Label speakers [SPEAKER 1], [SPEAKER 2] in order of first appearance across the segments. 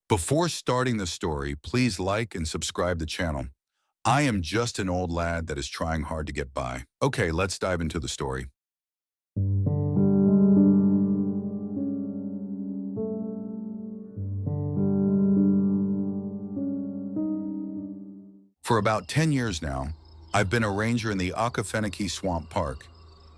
[SPEAKER 1] Before starting the story, please like and subscribe the channel. I am just an old lad that is trying hard to get by. Okay, let's dive into the story. For about 10 years now, I've been a ranger in the OKEFENOKEE Swamp Park.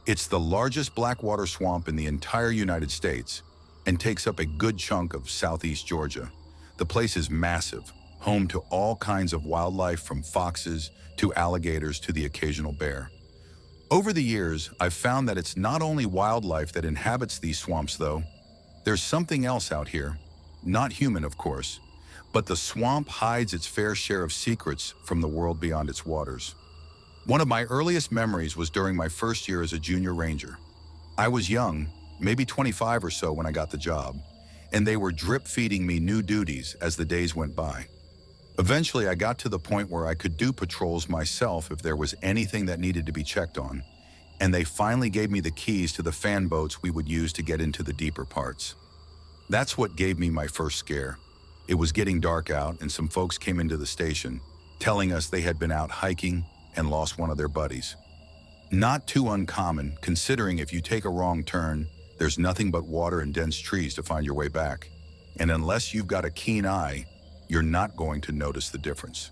[SPEAKER 1] It's the largest blackwater swamp in the entire United States and takes up a good chunk of southeast Georgia. The place is massive, home to all kinds of wildlife from foxes to alligators to the occasional bear. Over the years, I've found that it's not only wildlife that inhabits these swamps though. There's something else out here, not human of course, but the swamp hides its fair share of secrets from the world beyond its waters. One of my earliest memories was during my first year as a junior ranger. I was young, maybe 25 or so when I got the job, and they were drip-feeding me new duties as the days went by. Eventually, I got to the point where I could do patrols myself if there was anything that needed to be checked on, and they finally gave me the keys to the fan boats we would use to get into the deeper parts. That's what gave me my first scare. It was getting dark out and some folks came into the station, telling us they had been out hiking and lost one of their buddies. Not too uncommon, considering if you take a wrong turn, there's nothing but water and dense trees to find your way back. And unless you've got a keen eye, you're not going to notice the difference.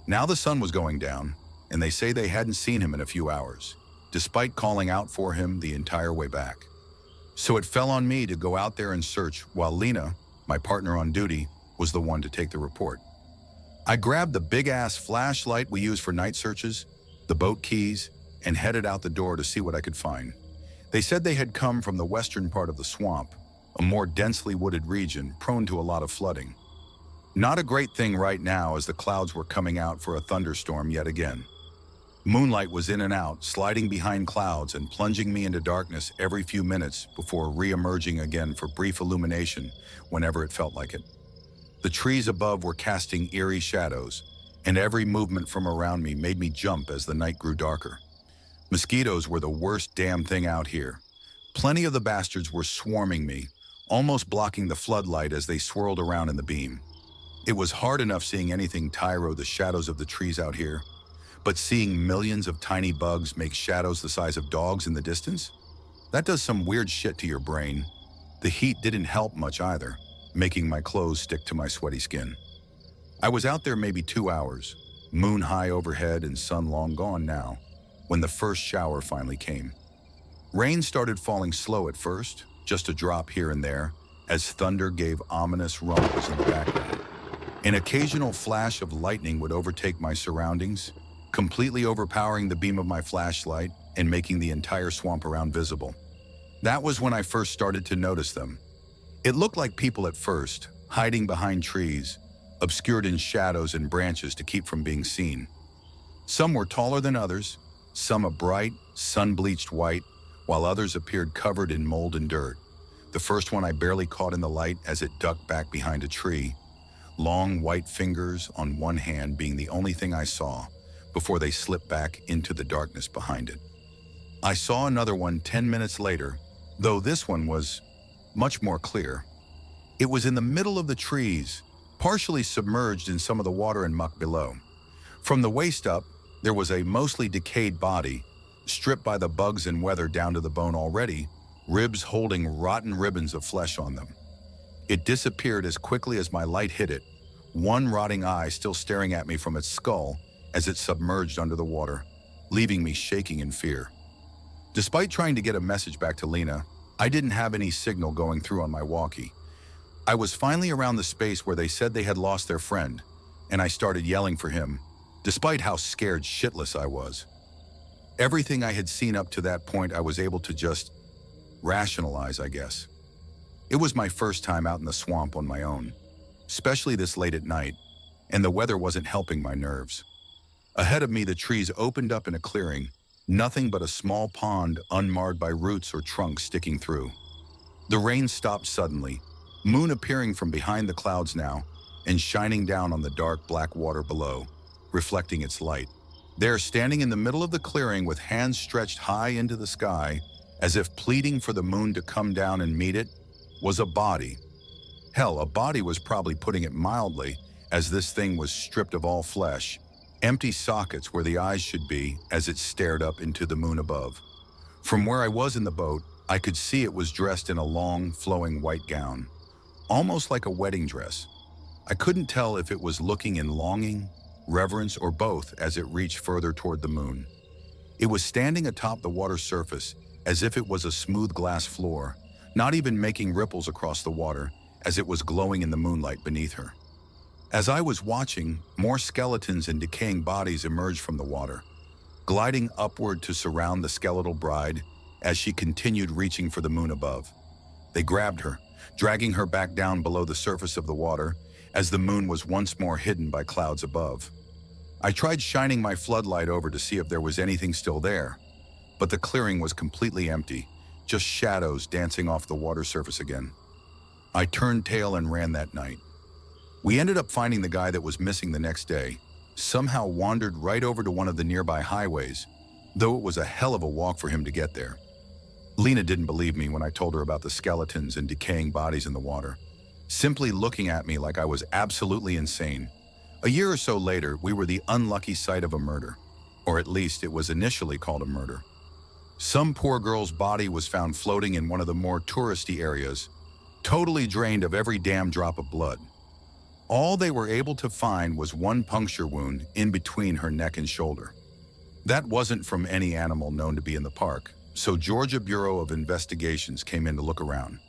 [SPEAKER 1] Now the sun was going down, and they say they hadn't seen him in a few hours, despite calling out for him the entire way back. So it fell on me to go out there and search while Lena, my partner on duty, was the one to take the report. I grabbed the big-ass flashlight we use for night searches, the boat keys, and headed out the door to see what I could find. They said they had come from the western part of the swamp, a more densely wooded region prone to a lot of flooding. Not a great thing right now as the clouds were coming out for a thunderstorm yet again. Moonlight was in and out, sliding behind clouds and plunging me into darkness every few minutes before re-emerging again for brief illumination whenever it felt like it. The trees above were casting eerie shadows, and every movement from around me made me jump as the night grew darker. Mosquitoes were the worst damn thing out here. Plenty of the bastards were swarming me, almost blocking the floodlight as they swirled around in the beam. It was hard enough seeing anything tyro the shadows of the trees out here, but seeing millions of tiny bugs make shadows the size of dogs in the distance? That does some weird shit to your brain. The heat didn't help much either, making my clothes stick to my sweaty skin. I was out there maybe 2 hours, moon high overhead and sun long gone now, when the first shower finally came. Rain started falling slow at first, just a drop here and there, as thunder gave ominous rumbles in the background. An occasional flash of lightning would overtake my surroundings, completely overpowering the beam of my flashlight and making the entire swamp around visible. That was when I first started to notice them. It looked like people at first, hiding behind trees, obscured in shadows and branches to keep from being seen. Some were taller than others, some a bright, sun-bleached white, while others appeared covered in mold and dirt. The first one I barely caught in the light as it ducked back behind a tree, long white fingers on one hand being the only thing I saw before they slipped back into the darkness behind it. I saw another one 10 minutes later, though this one was much more clear. It was in the middle of the trees, partially submerged in some of the water and muck below. From the waist up, there was a mostly decayed body, stripped by the bugs and weather down to the bone already, ribs holding rotten ribbons of flesh on them. It disappeared as quickly as my light hit it, one rotting eye still staring at me from its skull as it submerged under the water, leaving me shaking in fear. Despite trying to get a message back to Lena, I didn't have any signal going through on my walkie. I was finally around the space where they said they had lost their friend, and I started yelling for him, despite how scared shitless I was. Everything I had seen up to that point I was able to just rationalize, I guess. It was my first time out in the swamp on my own, especially this late at night, and the weather wasn't helping my nerves. Ahead of me, the trees opened up in a clearing, nothing but a small pond unmarred by roots or trunks sticking through. The rain stopped suddenly, moon appearing from behind the clouds now and shining down on the dark black water below, reflecting its light. There, standing in the middle of the clearing with hands stretched high into the sky, as if pleading for the moon to come down and meet it, was a body, Hell, a body was probably putting it mildly, as this thing was stripped of all flesh, empty sockets where the eyes should be as it stared up into the moon above. From where I was in the boat, I could see it was dressed in a long, flowing white gown, almost like a wedding dress. I couldn't tell if it was looking in longing, reverence, or both as it reached further toward the moon. It was standing atop the water's surface as if it was a smooth glass floor, not even making ripples across the water as it was glowing in the moonlight beneath her. As I was watching, more skeletons and decaying bodies emerged from the water, gliding upward to surround the skeletal bride as she continued reaching for the moon above. They grabbed her, dragging her back down below the surface of the water as the moon was once more hidden by clouds above. I tried shining my floodlight over to see if there was anything still there, but the clearing was completely empty, just shadows dancing off the water surface again. I turned tail and ran that night. We ended up finding the guy that was missing the next day, somehow wandered right over to one of the nearby highways, though it was a hell of a walk for him to get there. Lena didn't believe me when I told her about the skeletons and decaying bodies in the water, simply looking at me like I was absolutely insane. A year or so later, we were the unlucky site of a murder, or at least it was initially called a murder. Some poor girl's body was found floating in one of the more touristy areas, totally drained of every damn drop of blood. All they were able to find was one puncture wound in between her neck and shoulder. That wasn't from any animal known to be in the park, so Georgia Bureau of Investigations came in to look around.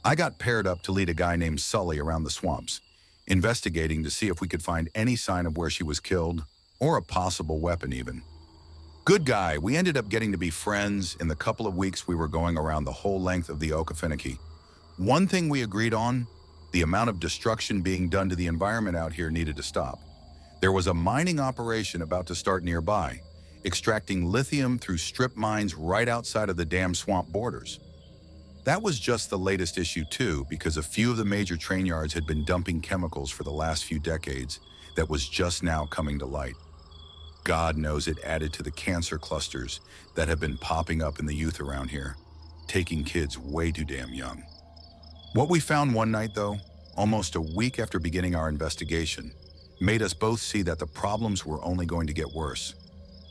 [SPEAKER 1] I got paired up to lead a guy named Sully around the swamps, investigating to see if we could find any sign of where she was killed, or a possible weapon even. Good guy, we ended up getting to be friends in the couple of weeks we were going around the whole length of the OKEFENOKEE. One thing we agreed on, the amount of destruction being done to the environment out here needed to stop. There was a mining operation about to start nearby, extracting lithium through strip mines right outside of the damn swamp borders. That was just the latest issue too, because a few of the major train yards had been dumping chemicals for the last few decades that was just now coming to light. God knows it added to the cancer clusters that have been popping up in the youth around here, taking kids way too damn young. What we found one night though, almost a week after beginning our investigation, made us both see that the problems were only going to get worse.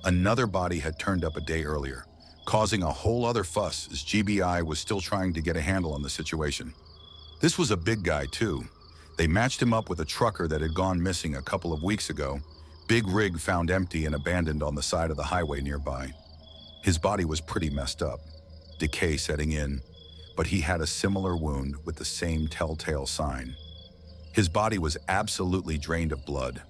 [SPEAKER 1] Another body had turned up a day earlier, causing a whole other fuss as GBI was still trying to get a handle on the situation. This was a big guy too. They matched him up with a trucker that had gone missing a couple of weeks ago, big rig found empty and abandoned on the side of the highway nearby. His body was pretty messed up, decay setting in, but he had a similar wound with the same telltale sign. His body was absolutely drained of blood.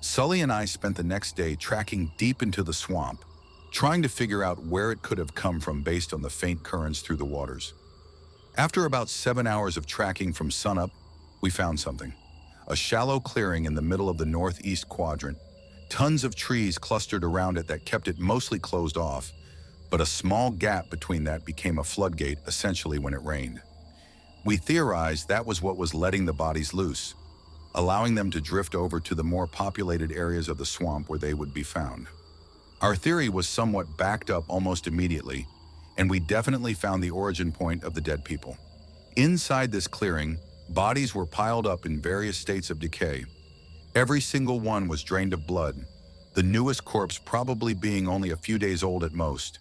[SPEAKER 1] Sully and I spent the next day tracking deep into the swamp, trying to figure out where it could have come from based on the faint currents through the waters. After about 7 hours of tracking from sunup, we found something. A shallow clearing in the middle of the northeast quadrant, tons of trees clustered around it that kept it mostly closed off, but a small gap between that became a floodgate essentially when it rained. We theorized that was what was letting the bodies loose, allowing them to drift over to the more populated areas of the swamp where they would be found. Our theory was somewhat backed up almost immediately, and we definitely found the origin point of the dead people. Inside this clearing, bodies were piled up in various states of decay. Every single one was drained of blood, the newest corpse probably being only a few days old at most.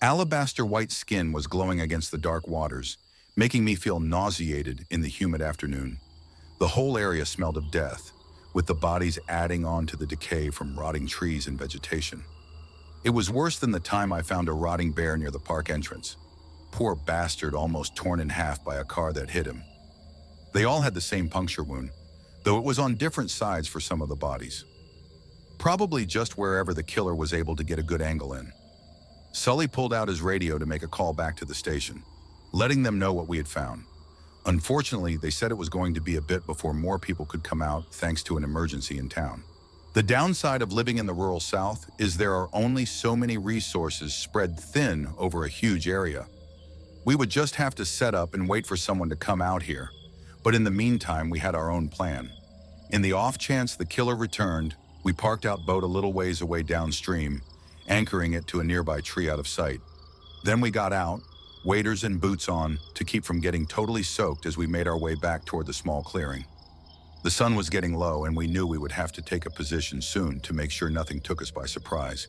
[SPEAKER 1] Alabaster white skin was glowing against the dark waters, making me feel nauseated in the humid afternoon. The whole area smelled of death, with the bodies adding on to the decay from rotting trees and vegetation. It was worse than the time I found a rotting bear near the park entrance. Poor bastard, almost torn in half by a car that hit him. They all had the same puncture wound, though it was on different sides for some of the bodies. Probably just wherever the killer was able to get a good angle in. Sully pulled out his radio to make a call back to the station, letting them know what we had found. Unfortunately, they said it was going to be a bit before more people could come out thanks to an emergency in town. The downside of living in the rural South is there are only so many resources spread thin over a huge area. We would just have to set up and wait for someone to come out here, but in the meantime, we had our own plan. In the off chance the killer returned, we parked our boat a little ways away downstream, anchoring it to a nearby tree out of sight. Then we got out, waders and boots on to keep from getting totally soaked as we made our way back toward the small clearing. The sun was getting low and we knew we would have to take a position soon to make sure nothing took us by surprise.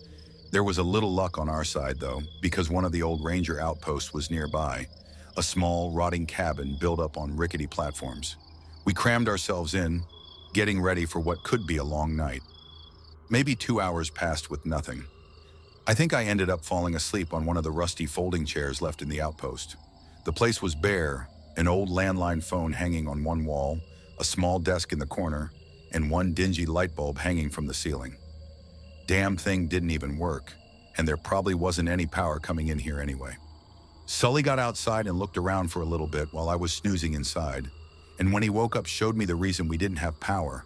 [SPEAKER 1] There was a little luck on our side though, because one of the old ranger outposts was nearby, a small, rotting cabin built up on rickety platforms. We crammed ourselves in, getting ready for what could be a long night. Maybe 2 hours passed with nothing. I think I ended up falling asleep on one of the rusty folding chairs left in the outpost. The place was bare, an old landline phone hanging on one wall, a small desk in the corner, and one dingy light bulb hanging from the ceiling. Damn thing didn't even work, and there probably wasn't any power coming in here anyway. Sully got outside and looked around for a little bit while I was snoozing inside, and when he woke up showed me the reason we didn't have power.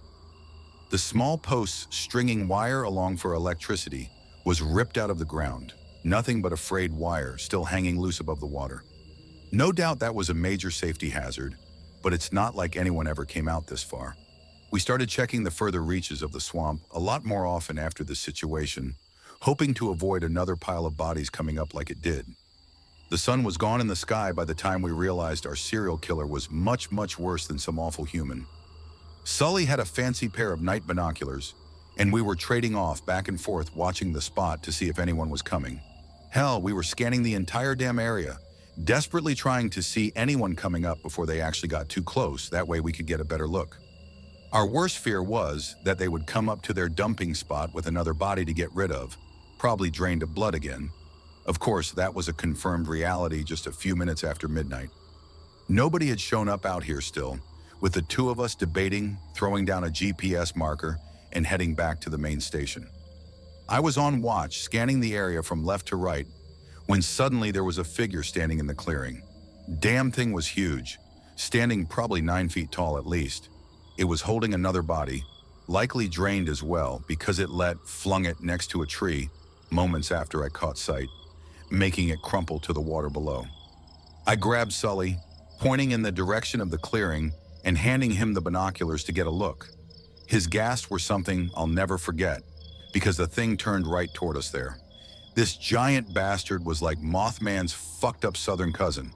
[SPEAKER 1] The small posts stringing wire along for electricity was ripped out of the ground, nothing but a frayed wire still hanging loose above the water. No doubt that was a major safety hazard, but it's not like anyone ever came out this far. We started checking the further reaches of the swamp a lot more often after this situation, hoping to avoid another pile of bodies coming up like it did. The sun was gone in the sky by the time we realized our serial killer was much, much worse than some awful human. Sully had a fancy pair of night binoculars, and we were trading off back and forth watching the spot to see if anyone was coming. Hell, we were scanning the entire damn area, desperately trying to see anyone coming up before they actually got too close, that way we could get a better look. Our worst fear was that they would come up to their dumping spot with another body to get rid of, probably drained of blood again. Of course, that was a confirmed reality just a few minutes after midnight. Nobody had shown up out here still, with the two of us debating, throwing down a GPS marker, and heading back to the main station. I was on watch, scanning the area from left to right, when suddenly there was a figure standing in the clearing. Damn thing was huge, standing probably 9 feet tall at least. It was holding another body, likely drained as well because it flung it next to a tree moments after I caught sight, making it crumple to the water below. I grabbed Sully, pointing in the direction of the clearing and handing him the binoculars to get a look. His gasps were something I'll never forget because the thing turned right toward us there. This giant bastard was like Mothman's fucked up southern cousin,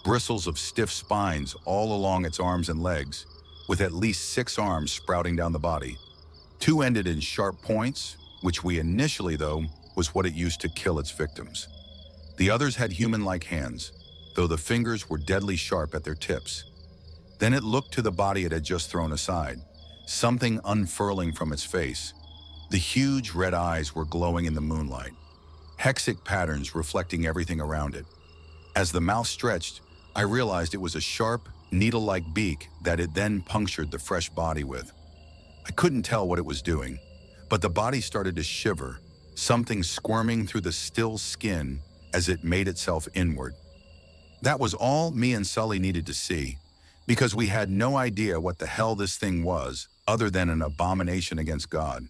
[SPEAKER 1] bristles of stiff spines all along its arms and legs, with at least 6 arms sprouting down the body. 2 ended in sharp points, which we initially, though, was what it used to kill its victims. The others had human-like hands, though the fingers were deadly sharp at their tips. Then it looked to the body it had just thrown aside, something unfurling from its face. The huge red eyes were glowing in the moonlight, hexic patterns reflecting everything around it. As the mouth stretched, I realized it was a sharp, needle-like beak that it then punctured the fresh body with. I couldn't tell what it was doing, but the body started to shiver, something squirming through the still skin as it made itself inward. That was all me and Sully needed to see, because we had no idea what the hell this thing was, other than an abomination against God.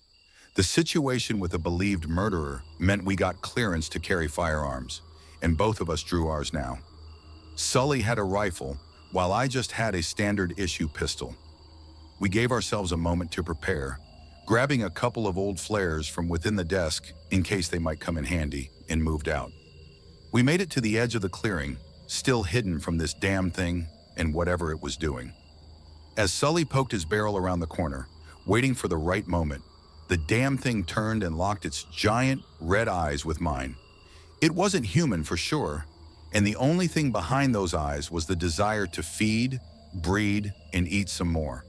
[SPEAKER 1] The situation with a believed murderer meant we got clearance to carry firearms, and both of us drew ours now. Sully had a rifle, while I just had a standard issue pistol. We gave ourselves a moment to prepare, grabbing a couple of old flares from within the desk in case they might come in handy, and moved out. We made it to the edge of the clearing, still hidden from this damn thing and whatever it was doing. As Sully poked his barrel around the corner, waiting for the right moment, the damn thing turned and locked its giant red eyes with mine. It wasn't human for sure, and the only thing behind those eyes was the desire to feed, breed, and eat some more.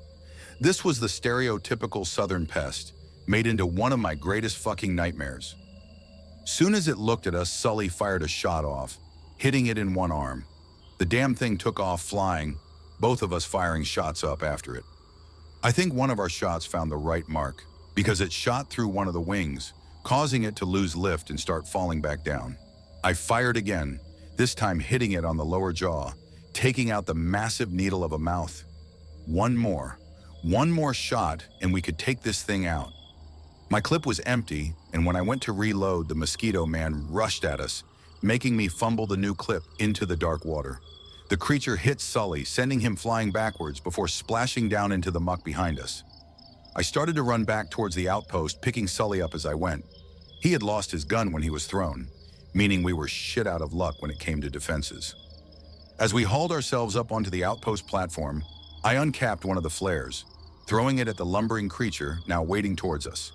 [SPEAKER 1] This was the stereotypical southern pest, made into one of my greatest fucking nightmares. Soon as it looked at us, Sully fired a shot off, hitting it in one arm. The damn thing took off flying, both of us firing shots up after it. I think one of our shots found the right mark, because it shot through one of the wings, causing it to lose lift and start falling back down. I fired again, this time hitting it on the lower jaw, taking out the massive needle of a mouth. One more shot, and we could take this thing out. My clip was empty, and when I went to reload, the mosquito man rushed at us, making me fumble the new clip into the dark water. The creature hit Sully, sending him flying backwards before splashing down into the muck behind us. I started to run back towards the outpost, picking Sully up as I went. He had lost his gun when he was thrown, meaning we were shit out of luck when it came to defenses. As we hauled ourselves up onto the outpost platform, I uncapped one of the flares, throwing it at the lumbering creature now wading towards us.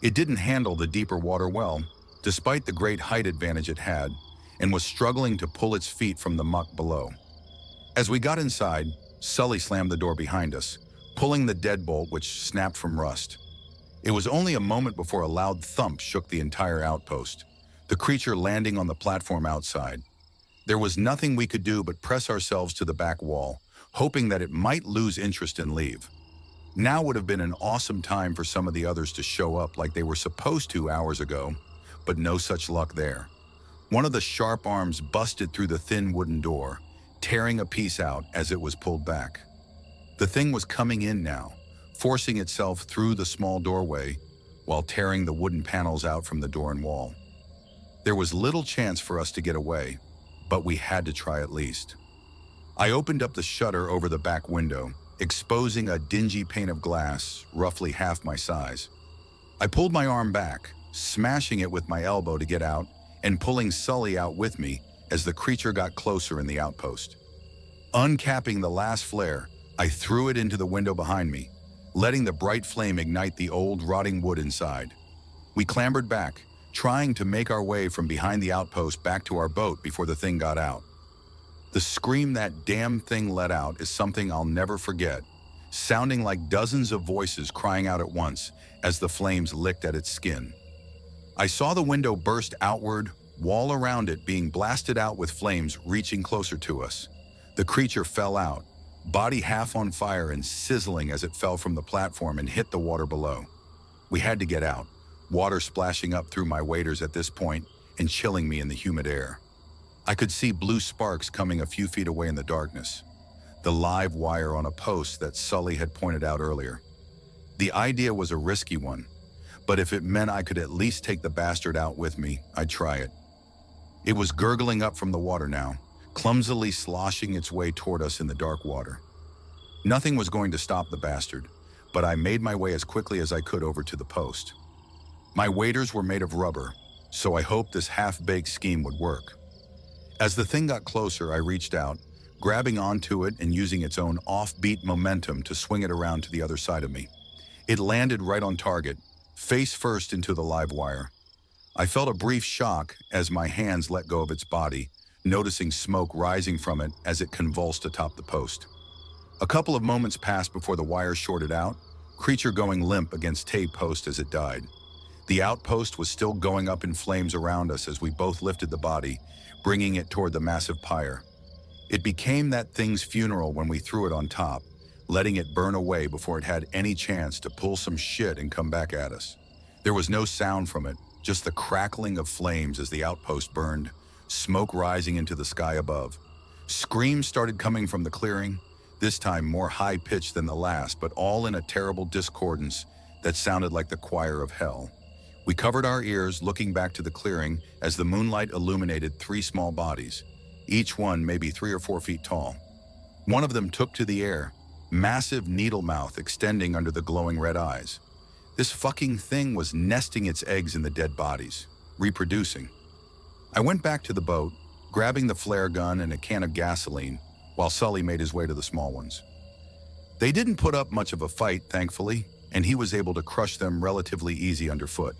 [SPEAKER 1] It didn't handle the deeper water well, despite the great height advantage it had, and was struggling to pull its feet from the muck below. As we got inside, Sully slammed the door behind us, pulling the deadbolt which snapped from rust. It was only a moment before a loud thump shook the entire outpost, the creature landing on the platform outside. There was nothing we could do but press ourselves to the back wall, hoping that it might lose interest and leave. Now would have been an awesome time for some of the others to show up like they were supposed to hours ago, but no such luck there. One of the sharp arms busted through the thin wooden door, tearing a piece out as it was pulled back. The thing was coming in now, forcing itself through the small doorway while tearing the wooden panels out from the door and wall. There was little chance for us to get away, but we had to try at least. I opened up the shutter over the back window, exposing a dingy pane of glass, roughly half my size. I pulled my arm back, smashing it with my elbow to get out, and pulling Sully out with me as the creature got closer in the outpost. Uncapping the last flare, I threw it into the window behind me, letting the bright flame ignite the old, rotting wood inside. We clambered back, trying to make our way from behind the outpost back to our boat before the thing got out. The scream that damn thing let out is something I'll never forget, sounding like dozens of voices crying out at once as the flames licked at its skin. I saw the window burst outward, wall around it being blasted out with flames reaching closer to us. The creature fell out, body half on fire and sizzling as it fell from the platform and hit the water below. We had to get out, water splashing up through my waders at this point and chilling me in the humid air. I could see blue sparks coming a few feet away in the darkness, the live wire on a post that Sully had pointed out earlier. The idea was a risky one, but if it meant I could at least take the bastard out with me, I'd try it. It was gurgling up from the water now, clumsily sloshing its way toward us in the dark water. Nothing was going to stop the bastard, but I made my way as quickly as I could over to the post. My waders were made of rubber, so I hoped this half-baked scheme would work. As the thing got closer, I reached out, grabbing onto it and using its own offbeat momentum to swing it around to the other side of me. It landed right on target, face first into the live wire. I felt a brief shock as my hands let go of its body, noticing smoke rising from it as it convulsed atop the post. A couple of moments passed before the wire shorted out, creature going limp against tape post as it died. The outpost was still going up in flames around us as we both lifted the body, bringing it toward the massive pyre. It became that thing's funeral when we threw it on top, letting it burn away before it had any chance to pull some shit and come back at us. There was no sound from it, just the crackling of flames as the outpost burned, smoke rising into the sky above. Screams started coming from the clearing, this time more high-pitched than the last, but all in a terrible discordance that sounded like the choir of hell. We covered our ears, looking back to the clearing as the moonlight illuminated 3 small bodies, each one maybe 3 or 4 feet tall. One of them took to the air, massive needle mouth extending under the glowing red eyes. This fucking thing was nesting its eggs in the dead bodies, reproducing. I went back to the boat, grabbing the flare gun and a can of gasoline, while Sully made his way to the small ones. They didn't put up much of a fight, thankfully, and he was able to crush them relatively easy underfoot.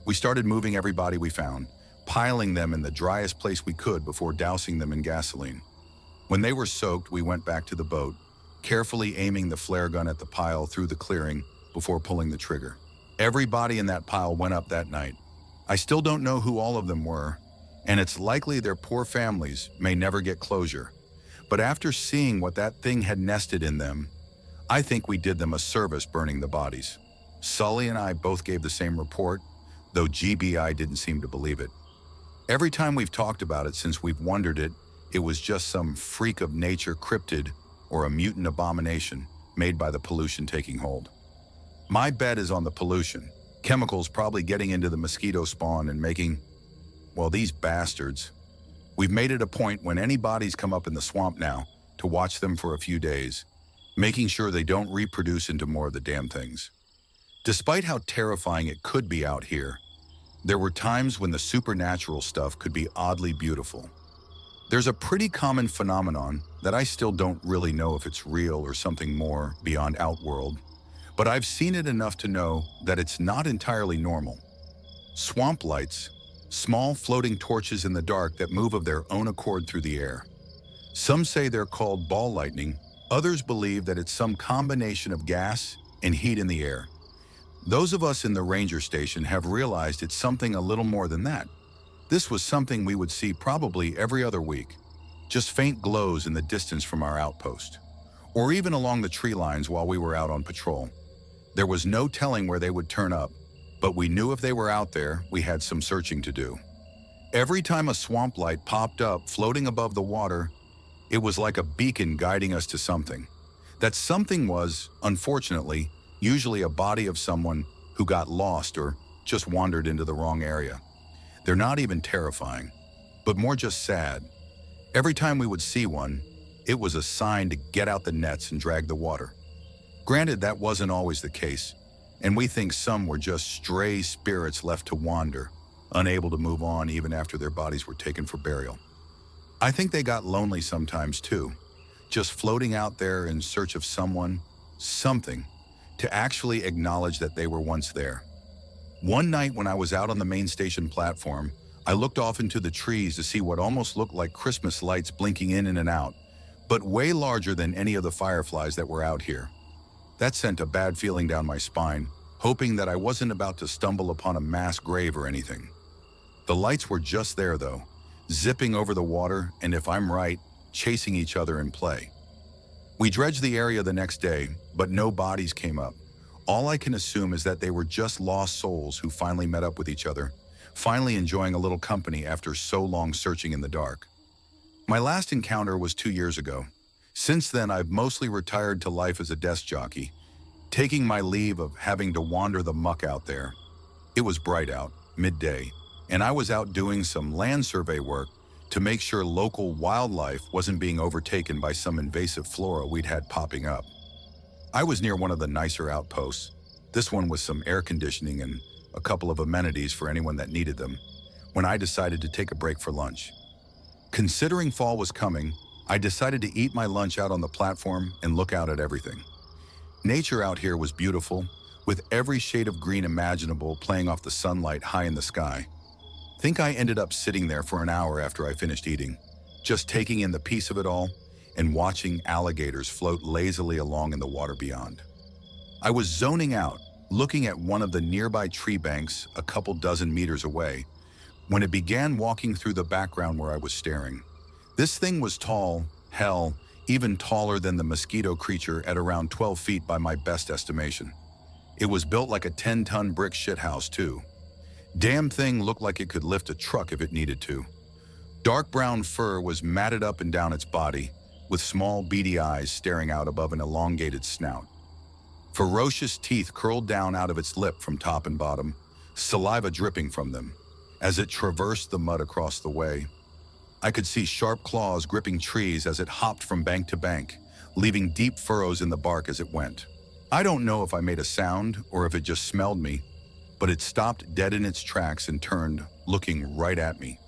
[SPEAKER 1] We started moving everybody we found, piling them in the driest place we could before dousing them in gasoline. When they were soaked, we went back to the boat, carefully aiming the flare gun at the pile through the clearing before pulling the trigger. Everybody in that pile went up that night. I still don't know who all of them were, and it's likely their poor families may never get closure. But after seeing what that thing had nested in them, I think we did them a service burning the bodies. Sully and I both gave the same report, though GBI didn't seem to believe it. Every time we've talked about it since we've wondered it was just some freak of nature cryptid or a mutant abomination made by the pollution taking hold. My bet is on the pollution, chemicals probably getting into the mosquito spawn and making, well, these bastards. We've made it a point when any bodies come up in the swamp now to watch them for a few days, making sure they don't reproduce into more of the damn things. Despite how terrifying it could be out here, There were times when the supernatural stuff could be oddly beautiful. There's a pretty common phenomenon that I still don't really know if it's real or something more beyond outworld, but I've seen it enough to know that it's not entirely normal. Swamp lights, small floating torches in the dark that move of their own accord through the air. Some say they're called ball lightning, others believe that it's some combination of gas and heat in the air. Those of us in the ranger station have realized it's something a little more than that. This was something we would see probably every other week, just faint glows in the distance from our outpost, or even along the tree lines while we were out on patrol. There was no telling where they would turn up, but we knew if they were out there, we had some searching to do. Every time a swamp light popped up floating above the water, it was like a beacon guiding us to something. That something was, unfortunately, usually a body of someone who got lost or just wandered into the wrong area. They're not even terrifying, but more just sad. Every time we would see one, it was a sign to get out the nets and drag the water. Granted, that wasn't always the case, and we think some were just stray spirits left to wander, unable to move on even after their bodies were taken for burial. I think they got lonely sometimes too, just floating out there in search of someone, something, to actually acknowledge that they were once there. One night when I was out on the main station platform, I looked off into the trees to see what almost looked like Christmas lights blinking in and out, but way larger than any of the fireflies that were out here. That sent a bad feeling down my spine, hoping that I wasn't about to stumble upon a mass grave or anything. The lights were just there though, zipping over the water and, if I'm right, chasing each other in play. We dredged the area the next day, but no bodies came up. All I can assume is that they were just lost souls who finally met up with each other, finally enjoying a little company after so long searching in the dark. My last encounter was 2 years ago. Since then, I've mostly retired to life as a desk jockey, taking my leave of having to wander the muck out there. It was bright out, midday, and I was out doing some land survey work to make sure local wildlife wasn't being overtaken by some invasive flora we'd had popping up. I was near one of the nicer outposts, this one with some air conditioning and a couple of amenities for anyone that needed them, when I decided to take a break for lunch. Considering fall was coming, I decided to eat my lunch out on the platform and look out at everything. Nature out here was beautiful, with every shade of green imaginable playing off the sunlight high in the sky. Think I ended up sitting there for an hour after I finished eating, just taking in the peace of it all and watching alligators float lazily along in the water beyond. I was zoning out, looking at one of the nearby tree banks a couple dozen meters away, when it began walking through the background where I was staring. This thing was tall, hell, even taller than the mosquito creature at around 12 feet by my best estimation. It was built like a 10-ton brick shithouse too. Damn thing looked like it could lift a truck if it needed to. Dark brown fur was matted up and down its body, with small beady eyes staring out above an elongated snout. Ferocious teeth curled down out of its lip from top and bottom, saliva dripping from them, as it traversed the mud across the way. I could see sharp claws gripping trees as it hopped from bank to bank, leaving deep furrows in the bark as it went. I don't know if I made a sound or if it just smelled me, but it stopped dead in its tracks and turned, looking right at me.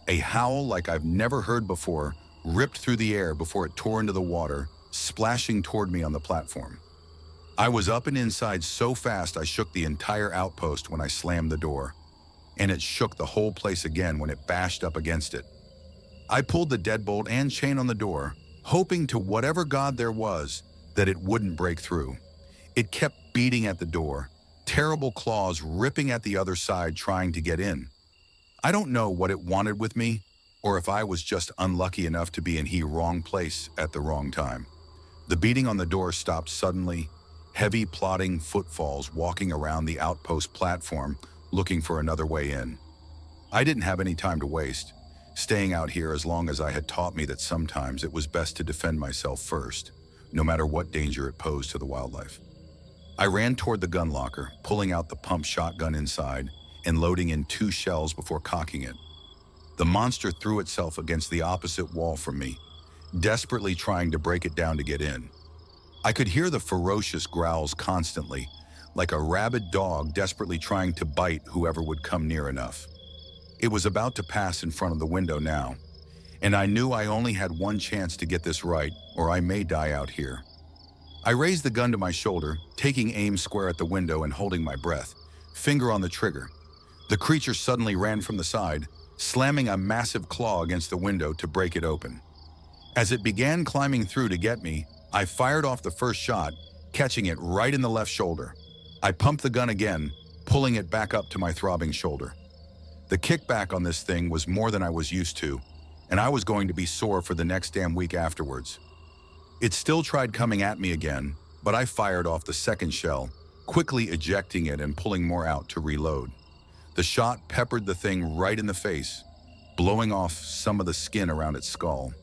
[SPEAKER 1] A howl like I've never heard before ripped through the air before it tore into the water, splashing toward me on the platform. I was up and inside so fast I shook the entire outpost when I slammed the door, and it shook the whole place again when it bashed up against it. I pulled the deadbolt and chain on the door, hoping to whatever god there was that it wouldn't break through. It kept beating at the door, terrible claws ripping at the other side trying to get in. I don't know what it wanted with me, or if I was just unlucky enough to be in the wrong place at the wrong time. The beating on the door stopped suddenly, heavy plodding footfalls walking around the outpost platform looking for another way in. I didn't have any time to waste, staying out here as long as I had taught me that sometimes it was best to defend myself first, no matter what danger it posed to the wildlife. I ran toward the gun locker, pulling out the pump shotgun inside and loading in 2 shells before cocking it. The monster threw itself against the opposite wall from me, desperately trying to break it down to get in. I could hear the ferocious growls constantly, like a rabid dog desperately trying to bite whoever would come near enough. It was about to pass in front of the window now, and I knew I only had one chance to get this right, or I may die out here. I raised the gun to my shoulder, taking aim square at the window and holding my breath, finger on the trigger. The creature suddenly ran from the side, slamming a massive claw against the window to break it open. As it began climbing through to get me, I fired off the first shot, catching it right in the left shoulder. I pumped the gun again, pulling it back up to my throbbing shoulder. The kickback on this thing was more than I was used to, and I was going to be sore for the next damn week afterwards. It still tried coming at me again, but I fired off the second shell, quickly ejecting it and pulling more out to reload. The shot peppered the thing right in the face, blowing off some of the skin around its skull.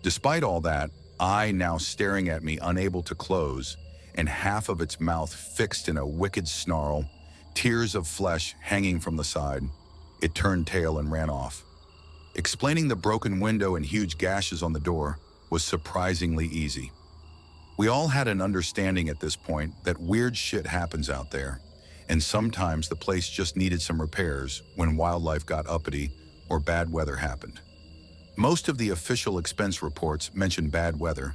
[SPEAKER 1] Despite all that, eye now staring at me, unable to close, and half of its mouth fixed in a wicked snarl, tears of flesh hanging from the side, it turned tail and ran off. Explaining the broken window and huge gashes on the door was surprisingly easy. We all had an understanding at this point that weird shit happens out there, and sometimes the place just needed some repairs when wildlife got uppity or bad weather happened. Most of the official expense reports mentioned bad weather,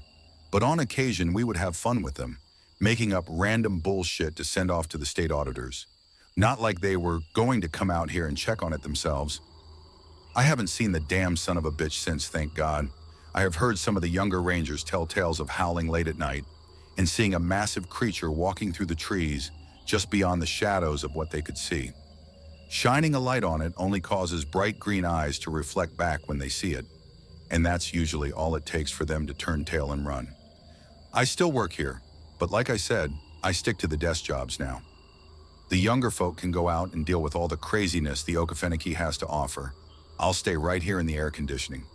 [SPEAKER 1] but on occasion we would have fun with them, making up random bullshit to send off to the state auditors. Not like they were going to come out here and check on it themselves. I haven't seen the damn son of a bitch since, thank God. I have heard some of the younger rangers tell tales of howling late at night and seeing a massive creature walking through the trees just beyond the shadows of what they could see. Shining a light on it only causes bright green eyes to reflect back when they see it, and that's usually all it takes for them to turn tail and run. I still work here, but like I said, I stick to the desk jobs now. The younger folk can go out and deal with all the craziness the OKEFENOKEE has to offer. I'll stay right here in the air conditioning.